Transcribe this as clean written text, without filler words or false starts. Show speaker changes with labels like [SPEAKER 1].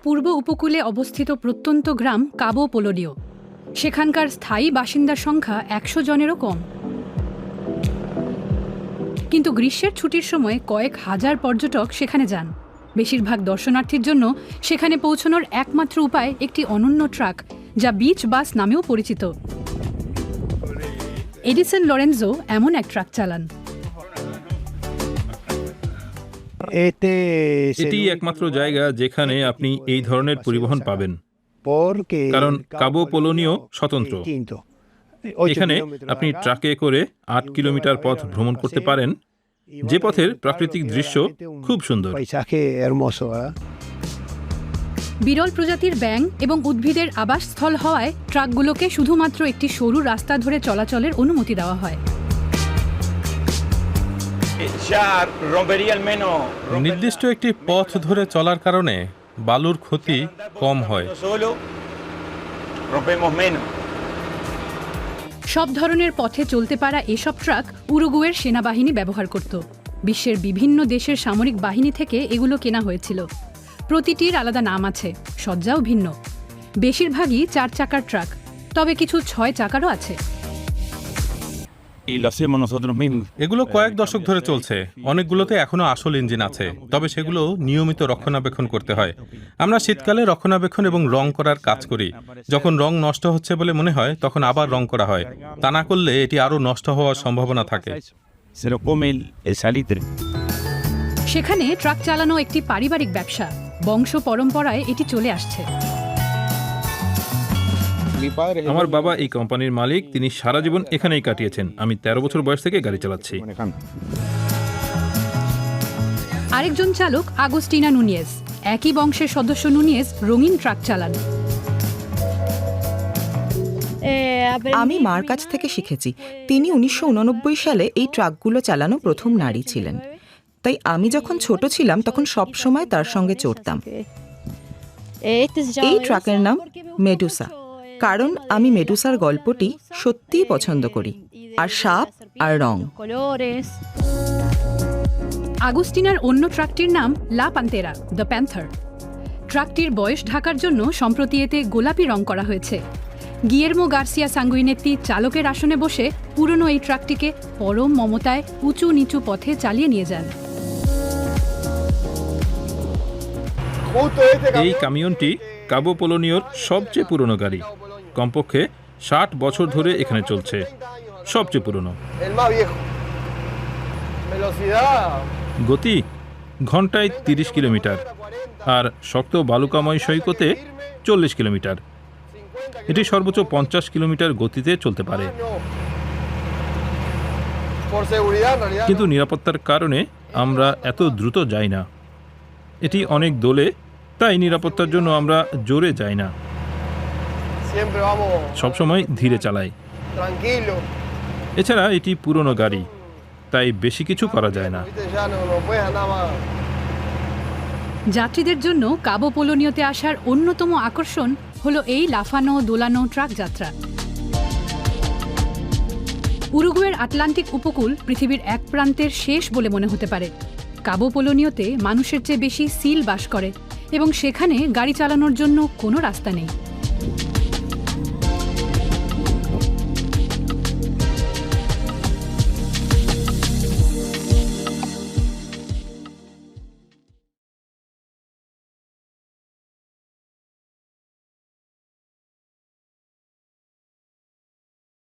[SPEAKER 1] পূর্ব উপকূলে অবস্থিত প্রত্যন্ত গ্রাম কাবো পোলোনিও। সেখানকার স্থায়ী বাসিন্দার সংখ্যা 100 জনেরও কম। কিন্তু গ্রীষ্মের ছুটির সময় কয়েক হাজার পর্যটক সেখানে যান। বেশিরভাগ দর্শনার্থীর জন্য সেখানে পৌঁছানোর একমাত্র উপায় একটি অনন্য ট্রাক, যা বিচ বাস নামেও পরিচিত। এডিসন লরেনজো এমন এক ট্রাক চালান।
[SPEAKER 2] এটি একমাত্র জায়গা যেখানে আপনি এই ধরনের পরিবহন পাবেন, কারণ কাবো পোলোনিও স্বতন্ত্র। এখানে আপনি ট্রাকে করে 8 কিলোমিটার পথ ভ্রমণ করতে পারেন, যে পথের প্রাকৃতিক দৃশ্য খুব সুন্দর।
[SPEAKER 1] বিরল প্রজাতির ব্যাঙ এবং উদ্ভিদের আবাসস্থল হওয়ায় ট্রাকগুলোকে শুধুমাত্র একটি সরু রাস্তা ধরে চলাচলের অনুমতি দেওয়া হয়।
[SPEAKER 3] নির্দিষ্ট একটি পথ ধরে চলার কারণে বালুর ক্ষতি কম হয়।
[SPEAKER 1] সব ধরনের পথে চলতে পারা এসব ট্রাক উরুগুয়ের সেনাবাহিনী ব্যবহার করত। বিশ্বের বিভিন্ন দেশের সামরিক বাহিনী থেকে এগুলো কেনা হয়েছিল। প্রতিটির আলাদা নাম আছে, সজ্জাও ভিন্ন। বেশিরভাগই 4 চাকার ট্রাক, তবে কিছু 6 চাকারও আছে।
[SPEAKER 3] এগুলো কয়েক দশক ধরে চলছে। অনেকগুলোতে এখনো আসল ইঞ্জিন আছে, তবে সেগুলো নিয়মিত রক্ষণাবেক্ষণ করতে হয়। আমরা শীতকালে রক্ষণাবেক্ষণ এবং রং করার কাজ করি। যখন রং নষ্ট হচ্ছে বলে মনে হয়, তখন আবার রং করা হয়। তা না করলে এটি আরও নষ্ট হওয়ার সম্ভাবনা থাকে।
[SPEAKER 1] সেখানে ট্রাক চালানো একটি পারিবারিক ব্যবসা। বংশ পরম্পরায় এটি চলে আসছে।
[SPEAKER 2] আমার বাবা এই কোম্পানির মালিক, তিনি সারা জীবন এখানেই কাটিয়েছেন। আমি 13 বছর বয়স থেকে গাড়ি চালাচ্ছি।
[SPEAKER 1] আরেকজন চালক আগস্টিনা নুনিয়েজ। একই বংশের সদস্য নুনিয়েজ রঙিন ট্রাক চালান।
[SPEAKER 4] আমি মার কাছ থেকে শিখেছি। তিনি 1989 সালে এই ট্রাকগুলো চালানো প্রথম নারী ছিলেন। তাই আমি যখন ছোট ছিলাম তখন সব সময় তার সঙ্গে চড়তাম। এই ট্রাকের নাম মেডুসা, কারণ আমি মেডুসার গল্পটি সত্যিই পছন্দ করি, আর সাপ আর রং।
[SPEAKER 1] আগস্টিনার অন্য ট্রাকটির নাম লা পান্তেরা, দ্য প্যান্থার। ট্রাকটির বয়স ঢাকার জন্য সম্প্রতি এতে গোলাপি রং করা হয়েছে। গিয়ের্মো গার্সিয়া সাঙ্গুইনেত্তি চালকের আসনে বসে পুরনো এই ট্রাকটিকে পরম মমতায় উঁচু নিচু পথে চালিয়ে নিয়ে যান।
[SPEAKER 2] এই কামিয়নটি কাবো পোলোনিওর সবচেয়ে পুরনো গাড়ি। কমপক্ষে 60 বছর ধরে এখানে চলছে, সবচেয়ে পুরনো। গতি ঘন্টায় 30 কিলোমিটার, আর শক্ত বালুকাময় সৈকতে 40 কিলোমিটার। এটি সর্বোচ্চ 50 কিলোমিটার গতিতে চলতে পারে। কিন্তু নিরাপত্তার কারণে আমরা এত দ্রুত যাই না। এটি অনেক দোলে, তাই নিরাপত্তার জন্য আমরা জোরে যাই না, সবসময় ধীরে চালাই। এছাড়া এটি পুরনো গাড়ি, তাই বেশি কিছু করা যায় না।
[SPEAKER 1] যাত্রীদের জন্য কাবো পোলোনিওতে আসার অন্যতম আকর্ষণ হলো এই লাফানো দোলানো ট্রাক যাত্রা। উরুগুয়ের আটলান্টিক উপকূল পৃথিবীর এক প্রান্তের শেষ বলে মনে হতে পারে। কাবো পোলোনিওতে মানুষের চেয়ে বেশি সিল বাস করে এবং সেখানে গাড়ি চালানোর জন্য কোনো রাস্তা নেই।